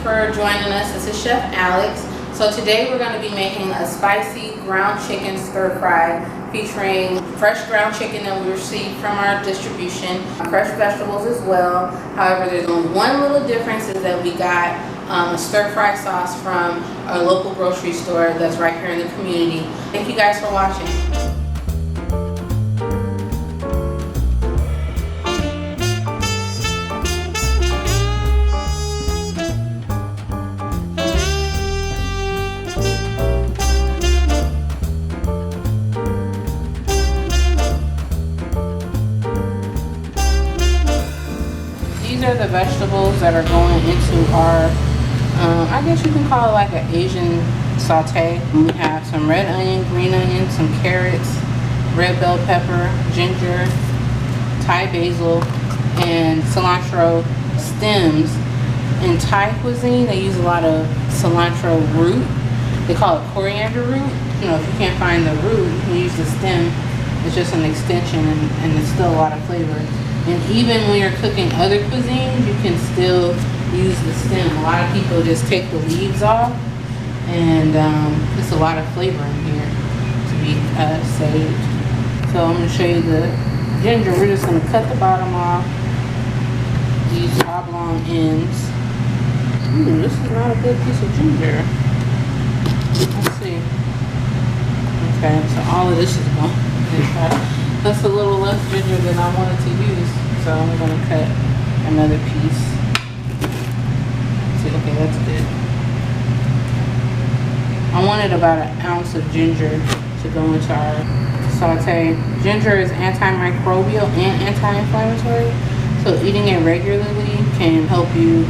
for joining us. This is Chef Alex. So today we're going to be making a spicy ground chicken stir fry featuring fresh ground chicken that we received from our distribution, fresh vegetables as well. However, there's only one little difference, is that we got a stir fry sauce from a local grocery store that's right here in the community. Thank you guys for watching. These are the vegetables that are going into our, I guess you can call it like an Asian saute. We have some red onion, green onion, some carrots, red bell pepper, ginger, Thai basil, and cilantro stems. In Thai cuisine, they use a lot of cilantro root. They call it coriander root. You know, if you can't find the root, you can use the stem. It's just an extension, and it's still a lot of flavor. And even when you're cooking other cuisines, you can still use the stem. A lot of people just take the leaves off, and it's a lot of flavor in here to be saved. So I'm going to show you the ginger. We're just going to cut the bottom off. These oblong ends. Ooh, this is not a good piece of ginger. Let's see. Okay, so all of this is gone. That's a little less ginger than I wanted to use, so I'm going to cut another piece. See, okay, that's good. I wanted about an ounce of ginger to go into our saute. Ginger is antimicrobial and anti-inflammatory, so eating it regularly can help you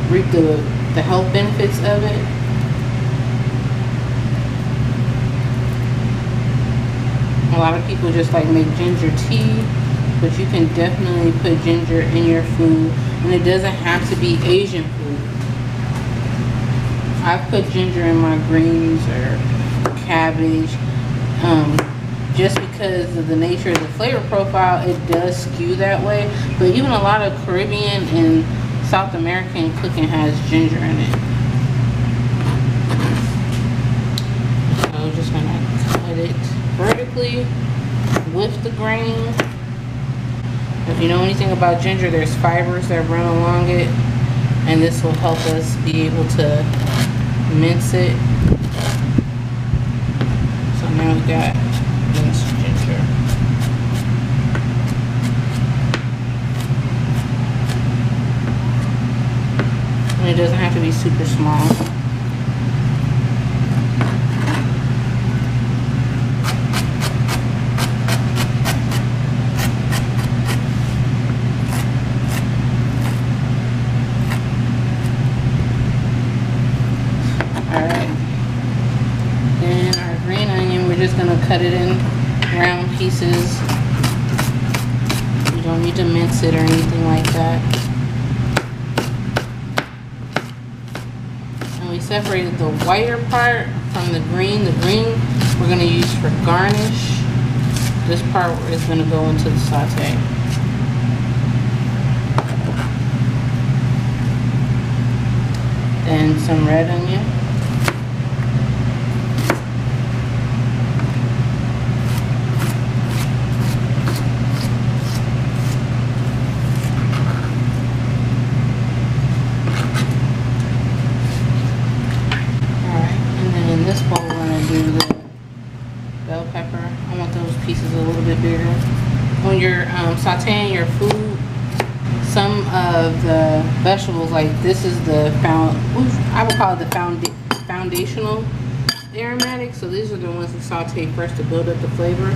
reap the health benefits of it. A lot of people just like make ginger tea, but you can definitely put ginger in your food, and it doesn't have to be Asian food. I've put ginger in my greens or cabbage, just because of the nature of the flavor profile. It does skew that way, but even a lot of Caribbean and South American cooking has ginger in it. So I'm just gonna cut it vertically with the grain. If you know anything about ginger, there's fibers that run along it, and this will help us be able to mince it. So now we got minced ginger. And it doesn't have to be super small. Just gonna cut it in round pieces. You don't need to mince it or anything like that. And we separated the whiter part from the green. The green we're gonna use for garnish. This part is gonna go into the saute. Then some red onion. When you're sauteing your food, some of the vegetables, like this is the I would call it the foundational aromatic. So these are the ones we saute first to build up the flavor.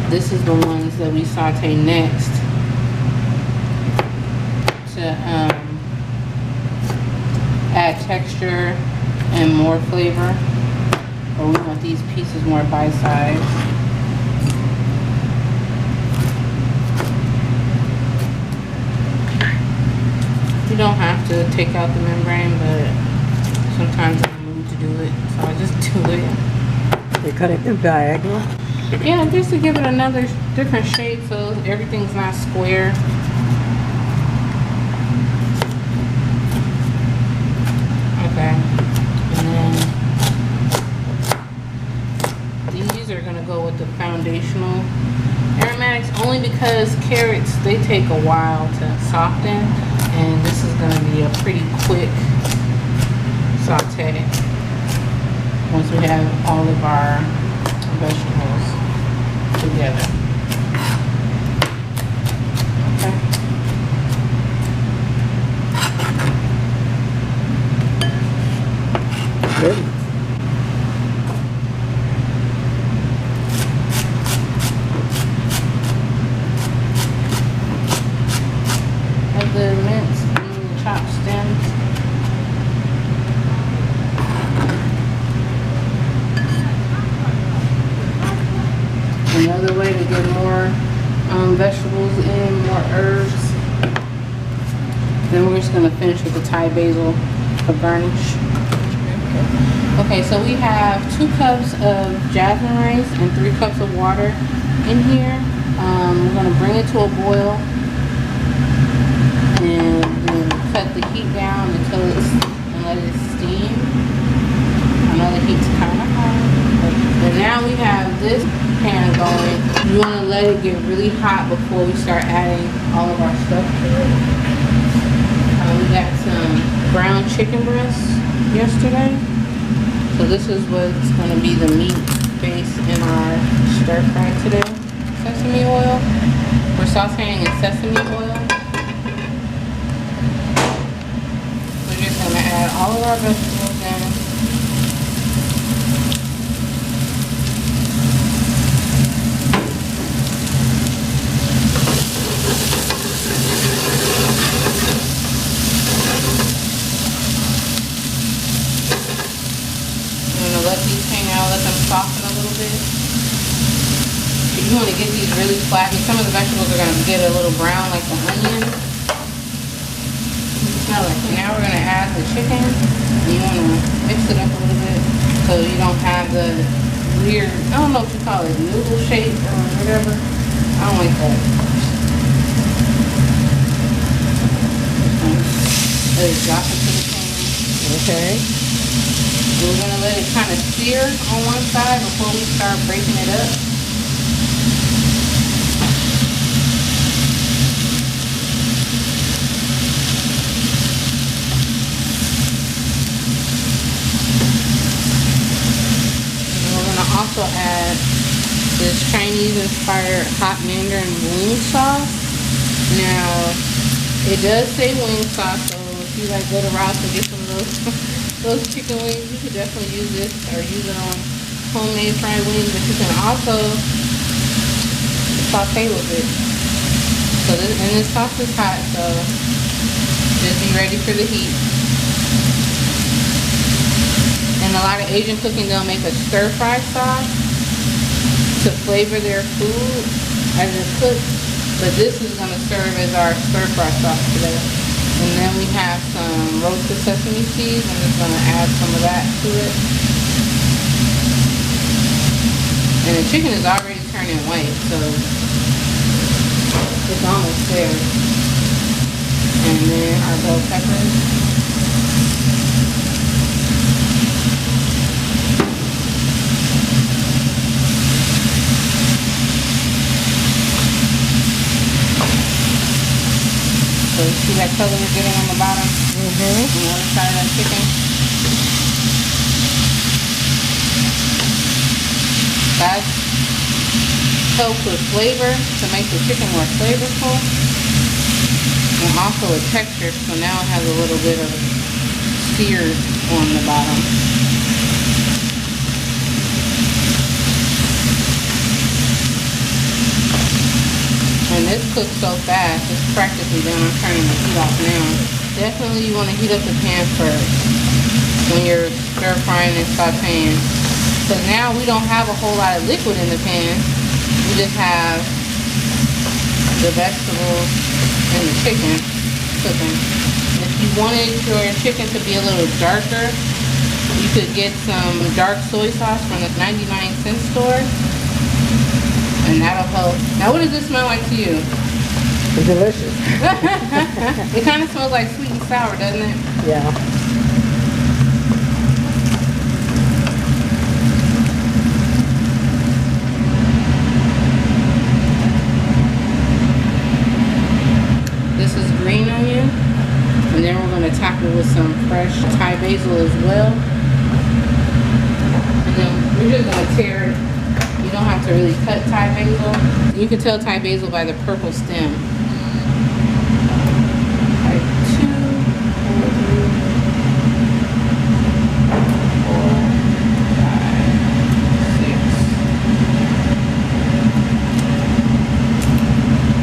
This is the ones that we saute next to add texture and more flavor. Or we want these pieces more bite-sized. You don't have to take out the membrane, but sometimes I'm in the mood to do it, so I just do it. They cut it in diagonal? Yeah, just to give it another different shape so everything's not square. go with the foundational aromatics, only because carrots, they take a while to soften, and this is going to be a pretty quick saute once we have all of our vegetables together. Good. Of the minced and chopped stems. Another way to get more vegetables in, more herbs. Then we're just going to finish with the Thai basil for garnish. Okay, so we have 2 cups of jasmine rice and 3 cups of water in here. We're going to bring it to a boil and then cut the heat down until and let it steam. I know the heat's kind of hot, but now we have this pan going. You want to let it get really hot before we start adding all of our stuff to it. We got some ground chicken breasts yesterday. So this is what's going to be the meat base in our stir fry today. Sesame oil. We're sauteing in sesame oil. We're just going to add all of our vegetables in. Let these hang out, let them soften a little bit. If you want to get these really flat, some of the vegetables are going to get a little brown like the onion. Smell it. Now we're going to add the chicken. You want to mix it up a little bit so you don't have the weird, I don't know what you call it, noodle shape or whatever. I don't like that. Let it drop into the pan. Okay. We're going to let it kind of sear on one side before we start breaking it up. And we're going to also add this Chinese-inspired hot mandarin wing sauce. Now, it does say wing sauce, so if you like go to Ross and get some of those chicken wings, you could definitely use this or use it on homemade fried wings, but you can also saute with it. So this sauce is hot, so just be ready for the heat. And a lot of Asian cooking, they'll make a stir fry sauce to flavor their food as it cooks, but this is going to serve as our stir fry sauce today. And then we have some roasted sesame seeds. I'm just going to add some of that to it. And the chicken is already turning white, so it's almost there. And then our bell peppers. So you see that color we're getting on the bottom? On the other side of that chicken. That helps with flavor to make the chicken more flavorful. And also with texture, so now it has a little bit of sear on the bottom. And this cooks so fast, it's practically done. I'm turning the heat off now. Definitely you want to heat up the pan first when you're stir frying and sauteing. Because now we don't have a whole lot of liquid in the pan. We just have the vegetables and the chicken cooking. If you wanted your chicken to be a little darker, you could get some dark soy sauce from the 99-cent store. And that'll help. Now, what does this smell like to you? Delicious. It kind of smells like sweet and sour, doesn't it? Yeah. to top it with some fresh Thai basil as well. And then we're just going to tear it. You don't have to really cut Thai basil. You can tell Thai basil by the purple stem. Like 2, 4, 5, 6.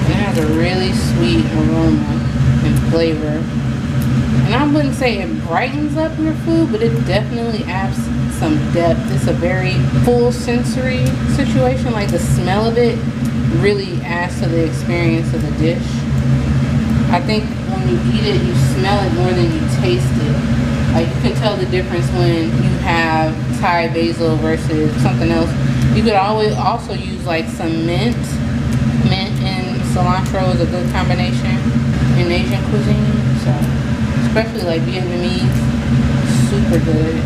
And it has a really sweet aroma and flavor. And I wouldn't say it brightens up your food, but it definitely adds some depth. It's a very full sensory situation. Like the smell of it really adds to the experience of the dish. I think when you eat it, you smell it more than you taste it. Like you can tell the difference when you have Thai basil versus something else. You could always also use like some mint. Mint and cilantro is a good combination in Asian cuisine. So especially like Vietnamese, super good.